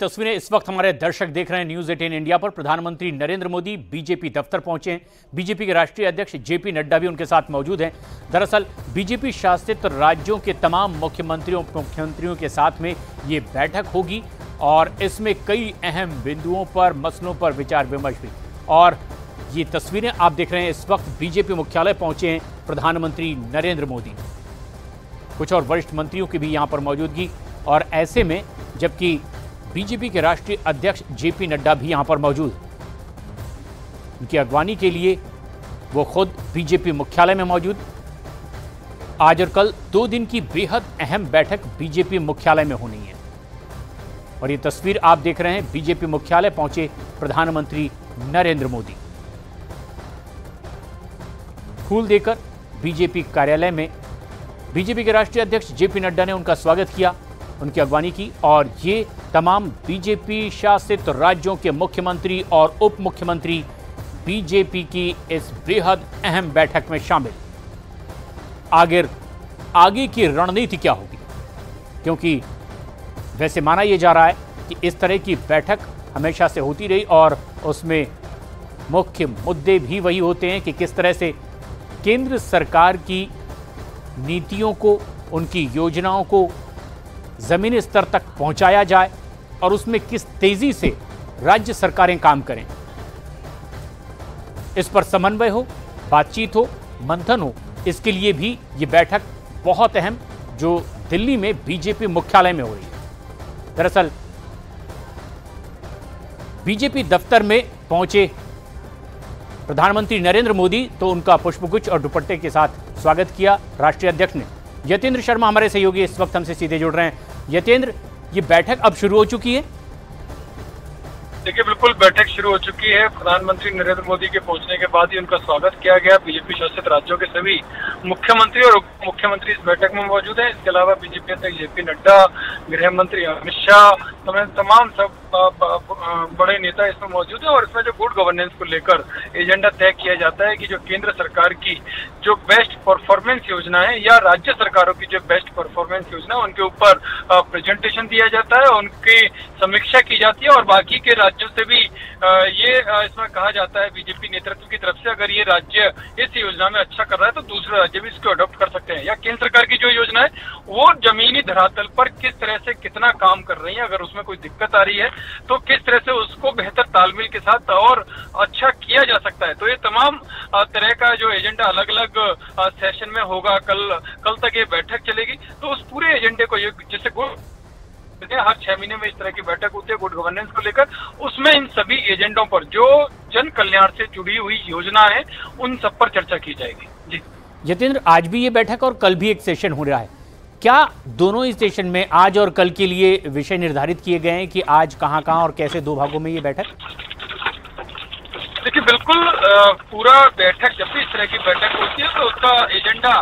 तस्वीरें इस वक्त हमारे दर्शक देख रहे हैं न्यूज 18 इंडिया पर। प्रधानमंत्री नरेंद्र मोदी बीजेपी दफ्तर पहुंचे हैं। बीजेपी के राष्ट्रीय अध्यक्ष जेपी नड्डा भी उनके साथ मौजूद हैं। दरअसल बीजेपी शासित राज्यों के तमाम मुख्यमंत्रियों के साथ में ये बैठक होगी और इसमें कई अहम बिंदुओं पर, मसलों पर विचार विमर्श भी। और ये तस्वीरें आप देख रहे हैं, इस वक्त बीजेपी मुख्यालय पहुंचे हैं प्रधानमंत्री नरेंद्र मोदी। कुछ और वरिष्ठ मंत्रियों की भी यहां पर मौजूदगी, और ऐसे में जबकि बीजेपी के राष्ट्रीय अध्यक्ष जेपी नड्डा भी यहां पर मौजूद, उनकी अगवानी के लिए वो खुद बीजेपी मुख्यालय में मौजूद। आज और कल 2 दिन की बेहद अहम बैठक बीजेपी मुख्यालय में होनी है। और ये तस्वीर आप देख रहे हैं, बीजेपी मुख्यालय पहुंचे प्रधानमंत्री नरेंद्र मोदी। फूल देकर बीजेपी कार्यालय में बीजेपी के राष्ट्रीय अध्यक्ष जेपी नड्डा ने उनका स्वागत किया, उनकी अगवानी की। और ये तमाम बीजेपी शासित राज्यों के मुख्यमंत्री और उप मुख्यमंत्री बीजेपी की इस बेहद अहम बैठक में शामिल। आगे की रणनीति क्या होगी, क्योंकि वैसे माना यह जा रहा है कि इस तरह की बैठक हमेशा से होती रही और उसमें मुख्य मुद्दे भी वही होते हैं कि किस तरह से केंद्र सरकार की नीतियों को, उनकी योजनाओं को जमीनी स्तर तक पहुंचाया जाए और उसमें किस तेजी से राज्य सरकारें काम करें। इस पर समन्वय हो, बातचीत हो, मंथन हो, इसके लिए भी ये बैठक बहुत अहम, जो दिल्ली में बीजेपी मुख्यालय में हो रही है। दरअसल बीजेपी दफ्तर में पहुंचे प्रधानमंत्री नरेंद्र मोदी तो उनका पुष्पगुच्छ और दुपट्टे के साथ स्वागत किया राष्ट्रीय अध्यक्ष ने। यतेंद्र शर्मा हमारे सहयोगी इस वक्त हमसे सीधे जुड़ रहे हैं। यतेंद्र, ये बैठक अब शुरू हो चुकी है? देखिए, बिल्कुल बैठक शुरू हो चुकी है। प्रधानमंत्री नरेंद्र मोदी के पहुंचने के बाद ही उनका स्वागत किया गया। बीजेपी शासित राज्यों के सभी मुख्यमंत्री और उप मुख्यमंत्री इस बैठक में मौजूद हैं। इसके अलावा बीजेपी अध्यक्ष जेपी नड्डा, गृह मंत्री अमित शाह, तमाम सब बड़े नेता इसमें मौजूद है। और इसमें जो गुड गवर्नेंस को लेकर एजेंडा तय किया जाता है कि जो केंद्र सरकार की जो बेस्ट परफॉर्मेंस योजना है या राज्य सरकारों की जो बेस्ट परफॉर्मेंस योजना है, उनके ऊपर प्रेजेंटेशन दिया जाता है, उनकी समीक्षा की जाती है। और बाकी के राज्यों से भी ये इसमें कहा जाता है बीजेपी नेतृत्व की तरफ से, अगर ये राज्य इस योजना में अच्छा कर रहा है तो दूसरे राज्य भी इसको अडॉप्ट कर सकते हैं। या केंद्र सरकार की जो योजना है वो जमीनी धरातल पर किस तरह से कितना काम कर रही है, अगर उसमें कोई दिक्कत आ रही है तो किस तरह से उसको बेहतर तालमेल के साथ और अच्छा किया जा सकता है। तो ये तमाम तरह का जो एजेंडा अलग अलग सेशन में होगा, कल तक ये बैठक चलेगी। तो उस पूरे एजेंडे को जैसे हर 6 महीने में इस तरह की बैठक होती है गुड गवर्नेंस को लेकर, उसमें इन सभी एजेंडों पर जो जन कल्याण से जुड़ी हुई योजना है उन सब पर चर्चा की जाएगी। जी यतेंद्र, आज भी ये बैठक और कल भी एक सेशन हो रहा है, क्या दोनों ही सेशन में आज और कल के लिए विषय निर्धारित किए गए हैं कि आज कहां और कैसे 2 भागों में ये बैठक? देखिए, बिल्कुल पूरा बैठक, जब भी इस तरह की बैठक होती है तो उसका एजेंडा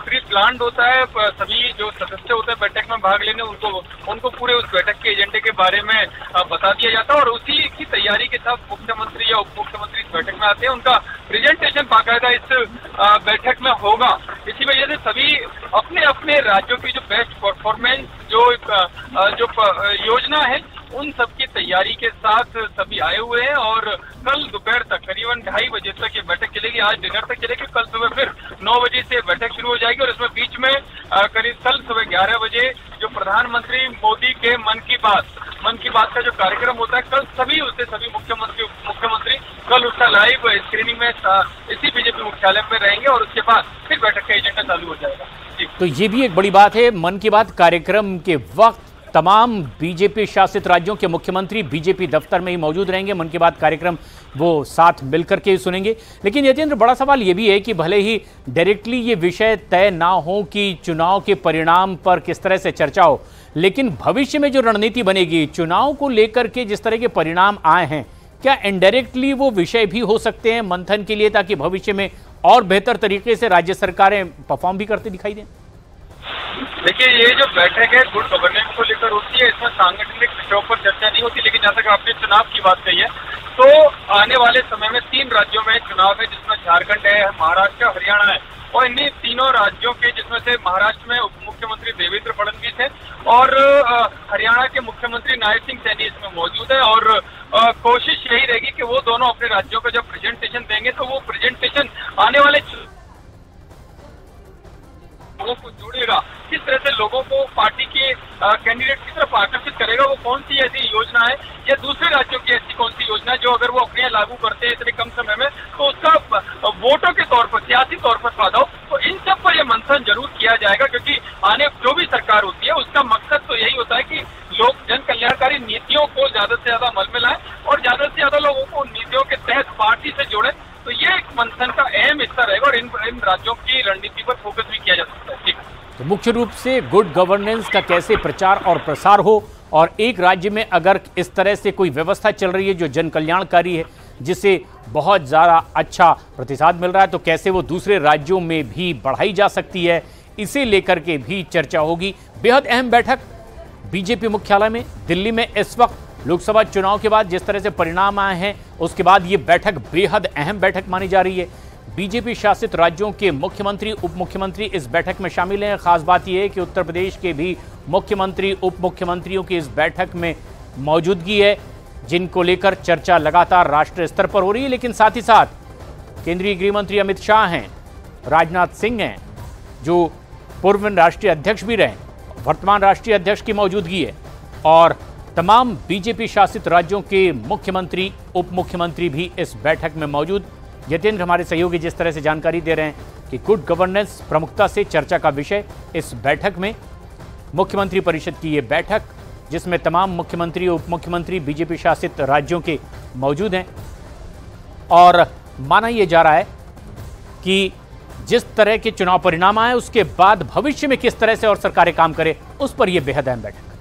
प्री प्लान्ड होता है। सभी जो सदस्य होते हैं बैठक में भाग लेने, उनको पूरे उस बैठक के एजेंडे के बारे में बता दिया जाता है और उसी की तैयारी के साथ मुख्यमंत्री या उप मुख्यमंत्री इस बैठक में आते हैं। उनका प्रेजेंटेशन बाकायदा इस बैठक में होगा। इसी वजह से सभी अपने अपने राज्यों की जो बेस्ट परफॉर्मेंस जो योजना है उन सब की तैयारी के साथ सभी आए हुए हैं। और कल दोपहर तक करीबन 2:30 बजे तक ये बैठक चलेगी। आज डिनर तक चलेगी, कल सुबह फिर 9 बजे से बैठक शुरू हो जाएगी। और इसमें बीच में करीब कल सुबह 11 बजे जो प्रधानमंत्री मोदी के मन की बात का जो कार्यक्रम होता है, कल सभी मुख्यमंत्री कल उसका लाइव स्क्रीनिंग में इसी बीजेपी मुख्यालय में रहेंगे और उसके बाद फिर बैठक का एजेंडा चालू हो जाएगा। तो ये भी एक बड़ी बात है, मन की बात कार्यक्रम के वक्त तमाम बीजेपी शासित राज्यों के मुख्यमंत्री बीजेपी दफ्तर में ही मौजूद रहेंगे। मन की बात कार्यक्रम वो साथ मिलकर के ही सुनेंगे। लेकिन यतेंद्र, बड़ा सवाल ये भी है कि भले ही डायरेक्टली ये विषय तय ना हो कि चुनाव के परिणाम पर किस तरह से चर्चा हो, लेकिन भविष्य में जो रणनीति बनेगी चुनाव को लेकर के, जिस तरह के परिणाम आए हैं, क्या इनडायरेक्टली वो विषय भी हो सकते हैं मंथन के लिए, ताकि भविष्य में और बेहतर तरीके से राज्य सरकारें परफॉर्म भी करते दिखाई दें? देखिए, ये जो बैठक है गुड गवर्नेंस को लेकर होती है, इसमें सांगठनिक विषयों पर चर्चा नहीं होती। लेकिन जहाँ तक आपने चुनाव की बात कही है, तो आने वाले समय में 3 राज्यों में चुनाव है, जिसमें झारखंड है, महाराष्ट्र, हरियाणा है। और इन्हीं तीनों राज्यों के, जिसमें से महाराष्ट्र में उप मुख्यमंत्री देवेंद्र फडणवीस हैं और हरियाणा के मुख्यमंत्री नायब सिंह सैनी इसमें मौजूद है। और कोशिश यही रहेगी कि वो दोनों अपने राज्यों का जब प्रेजेंटेशन देंगे तो वो प्रेजेंटेशन आने वाले लोगों को जोड़ेगा, किस तरह से लोगों को पार्टी के कैंडिडेट की तरफ आकर्षित करेगा, वो कौन सी ऐसी योजना है या दूसरे राज्यों की ऐसी कौन सी योजना है जो अगर वो अपने यहाँ लागू करते हैं इतने कम समय में तो उसका वोटों के तौर पर, सियासी तौर पर फायदा हो। तो इन सब पर यह मंथन जरूर किया जाएगा, क्योंकि आने जो भी सरकार होती है उसका मकसद तो यही होता है कि लोग जन कल्याणकारी नीतियों को ज्यादा से ज्यादा अमल में लाएं और ज्यादा से ज्यादा लोगों को नीतियों के तहत पार्टी से जोड़े। तो ये एक मंथन का अहम हिस्सा रहेगा और इन राज्यों की रणनीति पर फोकस भी किया जा सकता है। तो मुख्य रूप से गुड गवर्नेंस का कैसे प्रचार और प्रसार हो, और एक राज्य में अगर इस तरह से कोई व्यवस्था चल रही है जो जन कल्याणकारी है, जिसे बहुत ज़्यादा अच्छा प्रतिसाद मिल रहा है, तो कैसे वो दूसरे राज्यों में भी बढ़ाई जा सकती है, इसे लेकर के भी चर्चा होगी। बेहद अहम बैठक बीजेपी मुख्यालय में दिल्ली में इस वक्त लोकसभा चुनाव के बाद जिस तरह से परिणाम आए हैं, उसके बाद ये बैठक बेहद अहम बैठक मानी जा रही है। बीजेपी शासित राज्यों के मुख्यमंत्री, उप मुख्यमंत्री इस बैठक में शामिल हैं। खास बात यह है कि उत्तर प्रदेश के भी मुख्यमंत्री, उप मुख्यमंत्रियों की इस बैठक में मौजूदगी है, जिनको लेकर चर्चा लगातार राष्ट्रीय स्तर पर हो रही है। लेकिन साथ ही साथ केंद्रीय गृह मंत्री अमित शाह हैं, राजनाथ सिंह हैं, जो पूर्व राष्ट्रीय अध्यक्ष भी रहे, वर्तमान राष्ट्रीय अध्यक्ष की मौजूदगी है, और तमाम बीजेपी शासित राज्यों के मुख्यमंत्री, उप मुख्यमंत्री भी इस बैठक में मौजूद। यतेंद्र हमारे सहयोगी जिस तरह से जानकारी दे रहे हैं कि गुड गवर्नेंस प्रमुखता से चर्चा का विषय इस बैठक में, मुख्यमंत्री परिषद की ये बैठक जिसमें तमाम मुख्यमंत्री, उप मुख्यमंत्री बीजेपी शासित राज्यों के मौजूद हैं, और माना यह जा रहा है कि जिस तरह के चुनाव परिणाम आए उसके बाद भविष्य में किस तरह से और सरकारें काम करें, उस पर यह बेहद अहम बैठक।